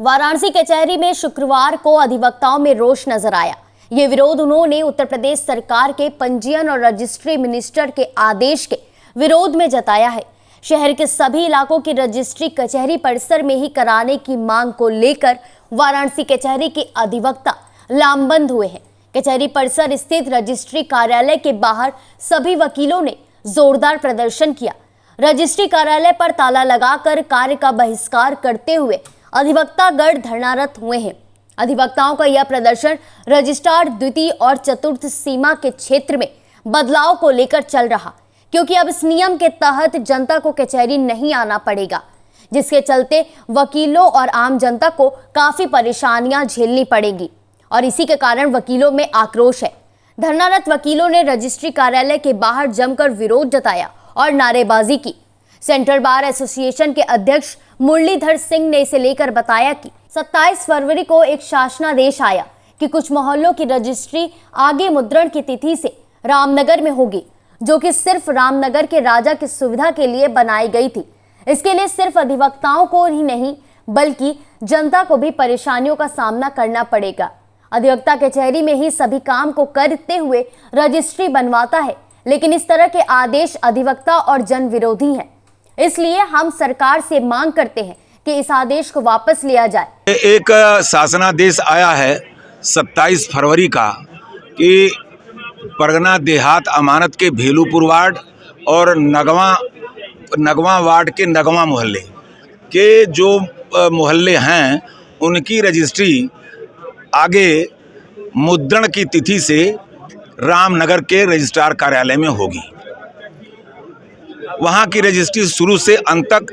वाराणसी कचहरी में शुक्रवार को अधिवक्ताओं में रोष नजर आया। ये विरोध उन्होंने उत्तर प्रदेश सरकार के पंजीयन और रजिस्ट्री मिनिस्टर के आदेश के विरोध में जताया है। शहर के सभी इलाकों की रजिस्ट्री कचहरी परिसर में ही कराने की मांग को लेकर वाराणसी कचहरी के अधिवक्ता लामबंद हुए हैं। कचहरी परिसर स्थित रजिस्ट्री कार्यालय के बाहर सभी वकीलों ने जोरदार प्रदर्शन किया। रजिस्ट्री कार्यालय पर ताला लगाकर कार्य का बहिष्कार करते हुए अधिवक्तागण धरनारत हुए हैं। अधिवक्ताओं का यह प्रदर्शन रजिस्ट्रार द्वितीय और चतुर्थ सीमा के क्षेत्र में बदलाव को लेकर चल रहा, क्योंकि अब इस नियम के तहत जनता को कचहरी नहीं आना पड़ेगा, जिसके चलते वकीलों और आम जनता को काफी परेशानियां झेलनी पड़ेंगी और इसी के कारण वकीलों में आक्रोश है। धरनारत वकीलों ने रजिस्ट्री कार्यालय के बाहर जमकर विरोध जताया और नारेबाजी की। सेंट्रल बार एसोसिएशन के अध्यक्ष मुरलीधर सिंह ने इसे लेकर बताया कि 27 फरवरी को एक शासनादेश आया कि कुछ मोहल्लों की रजिस्ट्री आगे मुद्रण की तिथि से रामनगर में होगी, जो कि सिर्फ रामनगर के राजा की सुविधा के लिए बनाई गई थी। इसके लिए सिर्फ अधिवक्ताओं को ही नहीं बल्कि जनता को भी परेशानियों का सामना करना पड़ेगा। अधिवक्ता कचहरी में ही सभी काम को करते हुए रजिस्ट्री बनवाता है, लेकिन इस तरह के आदेश अधिवक्ता और जन विरोधी हैं। इसलिए हम सरकार से मांग करते हैं कि इस आदेश को वापस लिया जाए। एक शासनादेश आया है 27 फरवरी का कि परगना देहात अमानत के भेलूपुर वार्ड और नगवा वार्ड के नगवा मोहल्ले के जो मोहल्ले हैं उनकी रजिस्ट्री आगे मुद्रण की तिथि से रामनगर के रजिस्ट्रार कार्यालय में होगी। वहाँ की रजिस्ट्री शुरू से अंत तक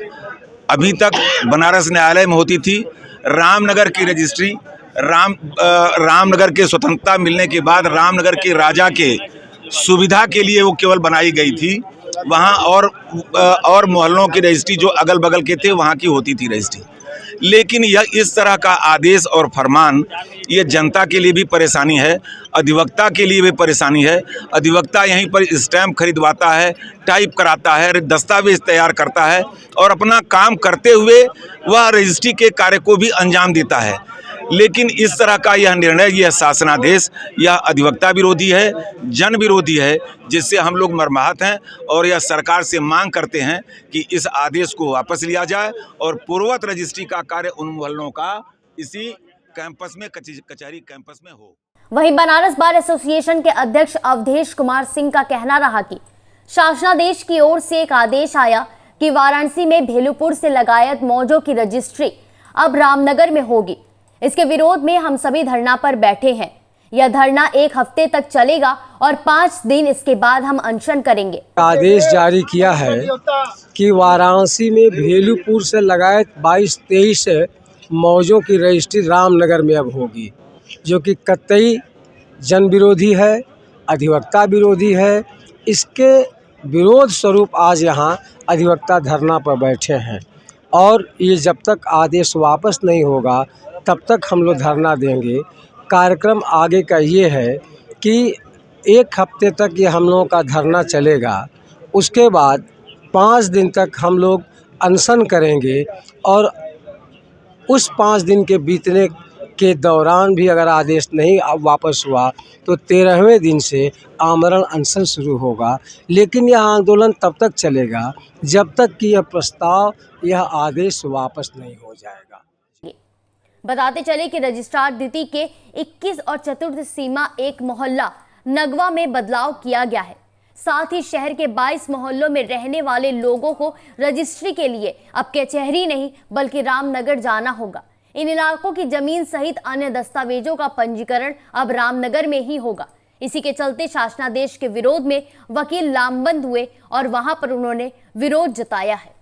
अभी तक बनारस न्यायालय में होती थी। रामनगर की रजिस्ट्री रामनगर के स्वतंत्रता मिलने के बाद रामनगर के राजा के सुविधा के लिए वो केवल बनाई गई थी। वहाँ और मोहल्लों की रजिस्ट्री जो अगल बगल के थे वहाँ की होती थी रजिस्ट्री। लेकिन यह इस तरह का आदेश और फरमान ये जनता के लिए भी परेशानी है, अधिवक्ता के लिए भी परेशानी है। अधिवक्ता यहीं पर स्टैम्प खरीदवाता है, टाइप कराता है, दस्तावेज तैयार करता है और अपना काम करते हुए वह रजिस्ट्री के कार्य को भी अंजाम देता है। लेकिन इस तरह का यह निर्णय, यह शासनादेश, यह अधिवक्ता विरोधी है, जन विरोधी है, जिससे हम लोग मर्माहत हैं और यह सरकार से मांग करते हैं कि इस आदेश को वापस लिया जाए और पूर्ववत रजिस्ट्री का कार्य उन मोहल्लों का इसी कैंपस में, कचहरी कैंपस में हो। वहीं बनारस बार एसोसिएशन के अध्यक्ष अवधेश कुमार सिंह का कहना रहा कि शासनादेश की ओर से एक आदेश आया कि वाराणसी में भेलूपुर से लगायत मौजों की रजिस्ट्री अब रामनगर में होगी। इसके विरोध में हम सभी धरना पर बैठे हैं। यह धरना 1 हफ्ते तक चलेगा और 5 दिन इसके बाद हम अनशन करेंगे। आदेश जारी किया है कि वाराणसी में भेलूपुर से लगायत 22-23 मौजों की रजिस्ट्री रामनगर में अब होगी, जो कि कतई जन विरोधी है, अधिवक्ता विरोधी है। इसके विरोध स्वरूप आज यहाँ अधिवक्ता धरना पर बैठे हैं और ये जब तक आदेश वापस नहीं होगा तब तक हम लोग धरना देंगे। कार्यक्रम आगे का ये है कि 1 हफ्ते तक ये हम लोगों का धरना चलेगा। उसके बाद 5 दिन तक हम लोग अनशन करेंगे और उस 5 दिन के बीतने के दौरान भी अगर आदेश नहीं वापस हुआ तो 13वें दिन से आमरण अनशन शुरू होगा। लेकिन यह आंदोलन तब तक चलेगा जब तक कि यह प्रस्ताव, यह आदेश वापस नहीं हो जाएगा। बताते चले कि रजिस्ट्रार द्वितीय के 21 और चतुर्थ सीमा एक मोहल्ला नगवा में बदलाव किया गया है। साथ ही शहर के 22 मोहल्लों में रहने वाले लोगों को रजिस्ट्री के लिए अब कचहरी नहीं बल्कि रामनगर जाना होगा। इन इलाकों की जमीन सहित अन्य दस्तावेजों का पंजीकरण अब रामनगर में ही होगा। इसी के चलते शासनादेश के विरोध में वकील लामबंद हुए और वहां पर उन्होंने विरोध जताया है।